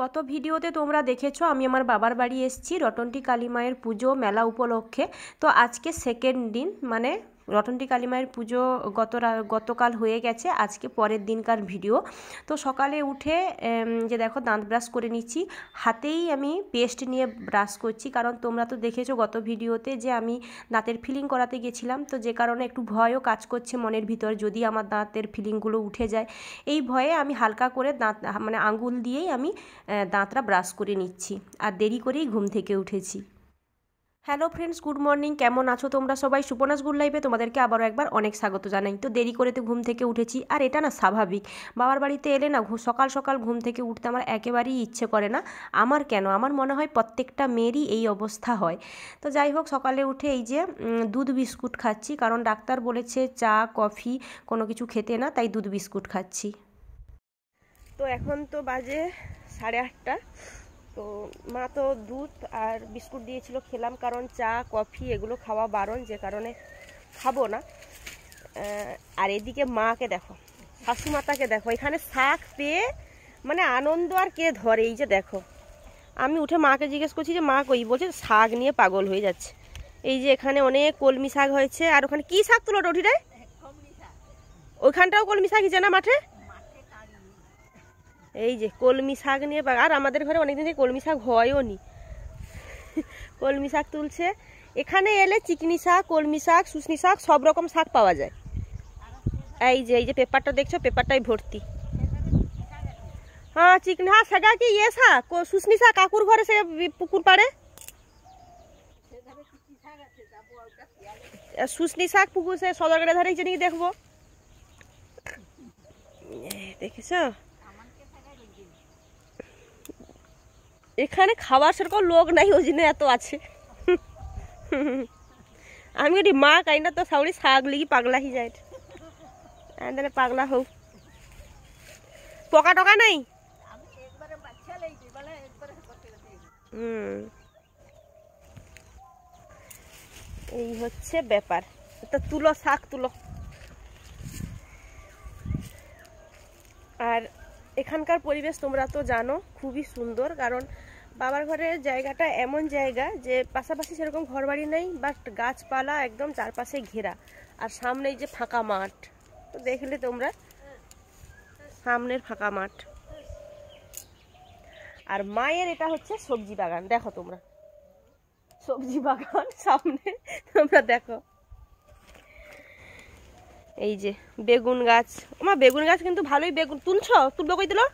গত ভিডিওতে তোমরা দেখেছো আমি আমার বাবার বাড়ি এসেছি রটন্টি কালী মায়ের পুজো মেলা উপলক্ষে। তো আজকে সেকেন্ড দিন, মানে রটন্টি কালী মায়ের পুজো গতকাল হয়ে গেছে, আজকে পরের দিনকার ভিডিও। তো সকালে উঠে যে দেখো দাঁত ব্রাশ করে নিচ্ছি, হাতেই আমি পেস্ট নিয়ে ব্রাশ করছি, কারণ তোমরা তো দেখেছো গত ভিডিওতে যে আমি দাঁতের ফিলিং করাতে গেছিলাম, তো যে কারণে একটু ভয়ও কাজ করছে মনের ভিতর, যদি আমার দাঁতের ফিলিংগুলো উঠে যায়। এই ভয়ে আমি হালকা করে দাঁত মানে আঙ্গুল দিয়েই আমি দাঁতটা ব্রাশ করে নিচ্ছি, আর দেরি করেই ঘুম থেকে উঠেছি। হ্যালো ফ্রেন্ডস, গুড মর্নিং, কেমন আছো তোমরা সবাই? সুপর্ণাস গুড লাইফে তোমাদেরকে আবারও একবার অনেক স্বাগত জানাই। তো দেরি করে তো ঘুম থেকে উঠেছি, আর এটা না স্বাভাবিক। বাবার বাড়িতে এলে না সকাল সকাল ঘুম থেকে উঠতে আমার একেবারেই ইচ্ছে করে না। আমার কেন, আমার মনে হয় প্রত্যেকটা মেয়েরই এই অবস্থা হয়। তো যাই হোক, সকালে উঠে এই যে দুধ বিস্কুট খাচ্ছি, কারণ ডাক্তার বলেছে চা কফি কোনো কিছু খেতে না, তাই দুধ বিস্কুট খাচ্ছি। তো এখন তো বাজে 8:30। তো মা তো দুধ আর বিস্কুট দিয়েছিল, খেলাম, কারণ চা কফি এগুলো খাওয়া বারণ, যে কারণে খাবো না। আর এদিকে মাকে দেখো, শাশুমাতাকে দেখো, এখানে শাক পেয়ে মানে আনন্দ আর কে ধরে। এই যে দেখো, আমি উঠে মাকে জিজ্ঞেস করছি যে মা কই, বলছে শাক নিয়ে পাগল হয়ে যাচ্ছে। এই যে এখানে অনেক কলমি শাক হয়েছে, আর ওখানে কি শাক তুলো ওঠিটায়, ওইখানটাও কলমি শাকই জানা মাঠে। এই যে কলমি শাক নিয়ে, আর আমাদের ঘরে অনেকদিন থেকে কলমি শাক হয়ও নি, কলমি শাক তুলছে। এখানে এলে চিকনি শাক, কলমি শাক, শুশনি শাক, সব রকম শাক পাওয়া যায়। এই যে পেপারটা দেখছো, পেপারটাই ভর্তি। হ্যাঁ চিকনি, হ্যাঁ সেটা কি ইয়ে শাক, শুশনি শাক কাকুর ঘরে, সে পুকুর পাড়ে। শুশনি শাক পুকুর সে সদরঘাটের ধারে জানি দেখবো, দেখেছো। এখানে খাবার সেরকম লোক নাই, ওই জন্য এত আছে। আমি ওটি মা কাইনা তো সাউরি শাক লিগি পাগলা হি যায়, পাগলা হোক। পকা টকা নাই। এই হচ্ছে ব্যাপার। তো তুলো শাক তুলো। আর এখানকার পরিবেশ তোমরা তো জানো খুবই সুন্দর, কারণ বাবার ঘরের জায়গাটা এমন জায়গা যে পাশাপাশি সেরকম ঘরবাড়ি নেই, বাট গাছপালা একদম চারপাশে ঘেরা, আর সামনে এই যে ফাঁকা মাঠ, তো দেখলে তোমরা সামনের ফাঁকা মাঠ। আর মায়ের এটা হচ্ছে সবজি বাগান, দেখো তোমরা সবজি বাগান সামনে, তোমরা দেখো। এই যে বেগুন গাছ, আমার বেগুন গাছ কিন্তু ভালোই বেগুন তুলবো কই দিলো।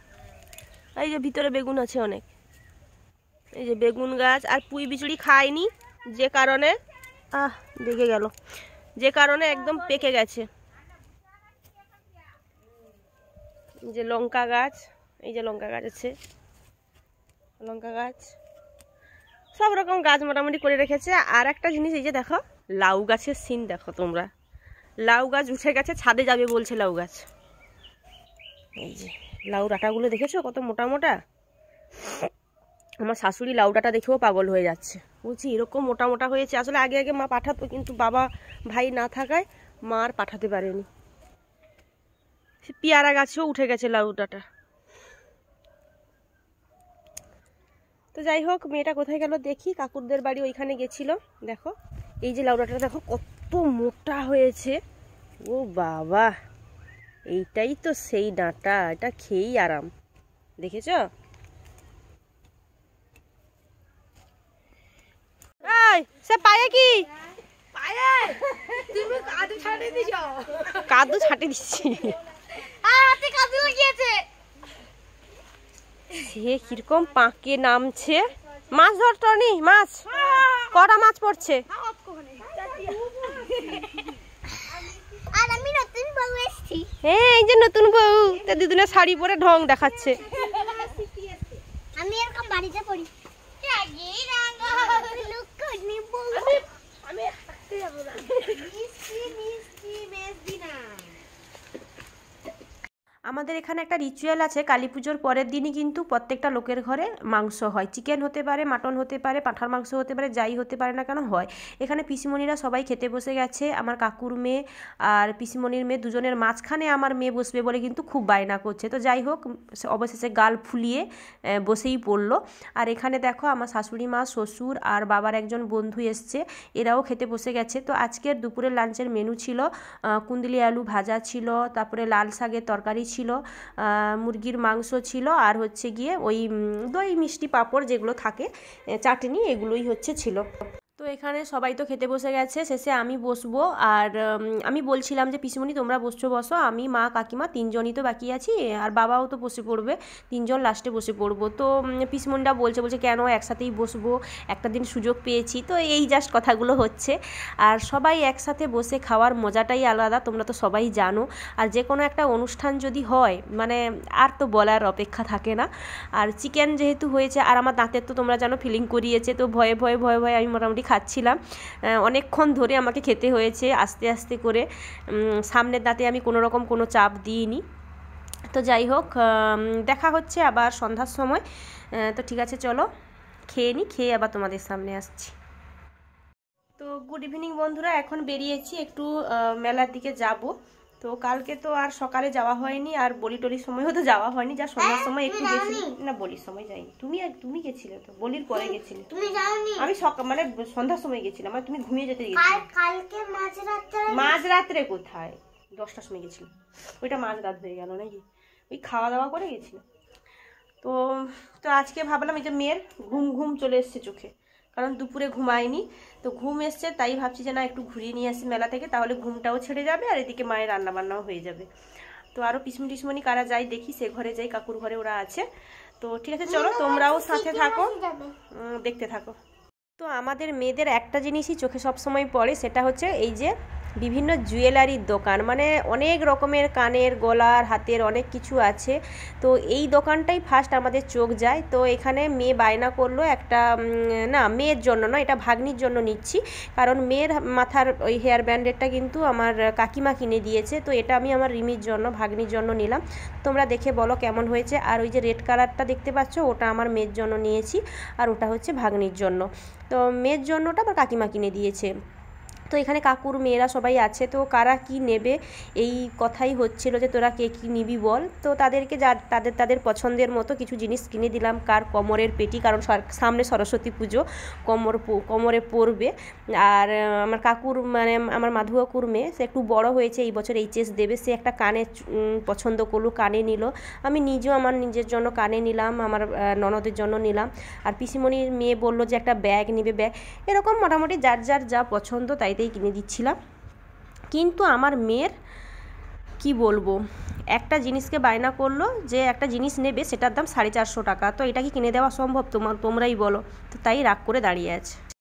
এই যে ভিতরে বেগুন আছে অনেক। এই যে বেগুন গাছ, আর পুঁই বিচুড়ি খাইনি, যে কারণে দেখে গেল, যে কারণে একদম পেকে গেছে। এই যে লঙ্কা গাছ, এই যে লঙ্কা গাছ আছে, লঙ্কা গাছ, সব রকম গাছ মোটামুটি করে রেখেছে। আর একটা জিনিস, এই যে দেখো লাউ গাছের সিন দেখো তোমরা, লাউ গাছ উঠে গেছে, ছাদে যাবে বলছে লাউ গাছ। এই যে লাউ ডাঁটাগুলো দেখেছো কত মোটা মোটা। আমার শাশুড়ি লাউ ডাঁটা দেখেও পাগল হয়ে যাচ্ছে, বলছি এরকম মোটা মোটা হয়েছে। আসলে আগে আগে মা পাঠাতো, কিন্তু বাবা ভাই না থাকায় মা আর পাঠাতে পারেনি। পেয়ারা গাছেও উঠে গেছে লাউ ডাঁটা। তো যাই হোক, মেয়েটা কোথায় গেল দেখি, কাকুরদের বাড়ি ওইখানে গেছিল। দেখো এই যে লাউ ডাঁটাটা দেখো কত মোটা হয়েছে, ও বাবা, এইটাই তো সেই ডাঁটা, এটা খেয়েই আরাম, দেখেছো। সে পায়ে কি কাদু ছাটে দিচ্ছি, সে কিরকম পাকে নামছে। মাছ ধরতো নি, মাছ কটা মাছ পড়ছে। হ্যাঁ এই যে নতুন বউ, তা দিদুনের শাড়ি পরে ঢং দেখাচ্ছে। আমি এরকম বাড়িতে পড়ি, আমাদের এখানে একটা রিচুয়াল আছে, কালী পুজোর পরের দিনই কিন্তু প্রত্যেকটা লোকের ঘরে মাংস হয়। চিকেন হতে পারে, মাটন হতে পারে, পাঁঠার মাংস হতে পারে, যাই হতে পারে না কেন হয়। এখানে পিসিমণিরা সবাই খেতে বসে গেছে। আমার কাকুর মেয়ে আর পিসিমণির মেয়ে দুজনের মাঝখানে আমার মেয়ে বসবে বলে কিন্তু খুব বায়না করছে। তো যাই হোক, অবশেষে গাল ফুলিয়ে বসেই পড়লো। আর এখানে দেখো আমার শাশুড়ি মা, শ্বশুর আর বাবার একজন বন্ধু এসছে, এরাও খেতে বসে গেছে। তো আজকের দুপুরের লাঞ্চের মেনু ছিল কুন্দলি আলু ভাজা ছিল, তারপরে লাল শাকের তরকারি ছিল, মুরগির মাংস ছিল, আর হচ্ছে গিয়ে ওই দই মিষ্টি পাঁপড় যেগুলো থাকে, চাটনি, এগুলোই ছিল। তো এখানে সবাই তো খেতে বসে গেছে, শেষে আমি বসবো। আর আমি বলছিলাম যে পিসিমণি তোমরা বসো, আমি মা কাকিমা তিনজনই তো বাকি আছি, আর বাবাও তো বসে পড়বে, তিনজন লাস্টে বসে পড়বো। তো পিসিমণিটা বলছে কেন একসাথেই বসবো, একটা দিন সুযোগ পেয়েছি। তো এই জাস্ট কথাগুলো হচ্ছে। আর সবাই একসাথে বসে খাওয়ার মজাটাই আলাদা, তোমরা তো সবাই জানো। আর যে কোনো একটা অনুষ্ঠান যদি হয় মানে আর তো বলার অপেক্ষা থাকে না। আর চিকেন যেহেতু হয়েছে, আর আমার দাঁতের তো তোমরা জানো ফিলিং করিয়েছে, তো ভয়ে আমি মোটামুটি খাচ্ছিলাম। অনেকক্ষণ ধরে আমাকে খেতে হয়েছে আস্তে আস্তে করে, সামনের দাঁতে আমি কোনো রকম কোনো চাপ দিইনি। তো যাই হোক, দেখা হচ্ছে আবার সন্ধ্যার সময়। তো ঠিক আছে, চলো খেয়ে নিই, খেয়ে আবার তোমাদের সামনে আসছি। তো গুড ইভিনিং বন্ধুরা, এখন বেরিয়েছি একটু মেলার দিকে যাব। তো কালকে তো আর সকালে যাওয়া হয়নি, আর বলির সময়ও তো যাওয়া হয়নি, যা সন্ধ্যার সময় একটু গেছি। না, বলির সময় যাইনি। তুমি গেছিলে তো, বলির পরে গেছিলে। তুমি যাওনি? আমি মানে সন্ধ্যার সময় গেছিলাম, মানে তুমি ঘুমিয়ে যেতে গেছিলে। কালকে মাঝরাত্রে কোথায়? 10টার সময় গেছিলাম। ওইটা মাঝরাত হয়ে গেল নাকি? ওই খাওয়া দাওয়া করে গেছিলাম। তো আজকে ভাবলাম এই যে মেয়ের ঘুম চলে এসছে চোখে, কারণ দুপুরে ঘুমায়নি, তো ঘুম এসছে, তাই ভাবছি যে না একটু ঘুরিয়ে নিয়ে আসি মেলা থেকে, তাহলে ঘুমটাও ছেড়ে যাবে আর এদিকে মায়ের রান্নাবান্নাও হয়ে যাবে। তো আরও পিসমনি কারা যাই দেখি, সে ঘরে যাই, কাকুর ঘরে ওরা আছে। তো ঠিক আছে, চলো তোমরাও সাথে থাকো, দেখতে থাকো। তো আমাদের মেয়েদের একটা জিনিসই চোখে সবসময় পড়ে, সেটা হচ্ছে এই যে বিভিন্ন জুয়েলারির দোকান, মানে অনেক রকমের কানের, গলার, হাতের অনেক কিছু আছে। তো এই দোকানটাই ফার্স্ট আমাদের চোখ যায়। তো এখানে মেয়ে বায়না করলো একটা, না মেয়ের জন্য না, এটা ভাগ্নির জন্য নিচ্ছি, কারণ মেয়ের মাথার ওই হেয়ার ব্যান্ডেডটা কিন্তু আমার কাকিমা কিনে দিয়েছে। তো এটা আমি আমার রিমির জন্য, ভাগ্নির জন্য নিলাম। তোমরা দেখে বলো কেমন হয়েছে। আর ওই যে রেড কালারটা দেখতে পাচ্ছ, ওটা আমার মেয়ের জন্য নিয়েছি, আর ওটা হচ্ছে ভাগ্নির জন্য। তো মেয়ের জন্যটা আমার কাকিমা কিনে দিয়েছে। তো এখানে কাকুর মেয়েরা সবাই আছে, তো কারা কি নেবে এই কথাই হচ্ছিল যে তোরা কে কী নিবি বল। তো তাদেরকে তাদের পছন্দের মতো কিছু জিনিস কিনে দিলাম। কার কোমরের পেটি, কারণ সামনে সরস্বতী পুজো, কোমরে পড়বে। আর আমার কাকুর মানে আমার মাধু কাকুর মেয়ে, সে একটু বড় হয়েছে, এই বছর এইচএস দেবে, সে একটা কানে পছন্দ করলো, কানে নিল। আমি নিজেও আমার নিজের জন্য কানে নিলাম, আমার ননদের জন্য নিলাম। আর পিসিমণির মেয়ে বললো যে একটা ব্যাগ নিবে, ব্যাগ, এরকম মোটামুটি যার যা পছন্দ তাই কিনে দিচ্ছিলাম। কিন্তু আমার মেয়ের কি বলবো, একটা জিনিসকে বায়না করলো যে একটা জিনিস নেবে, সেটার দাম 450 টাকা। তো এটা কি কিনে দেওয়া সম্ভব? তোমরাই বলো। তো তাই রাগ করে দাঁড়িয়ে আছে।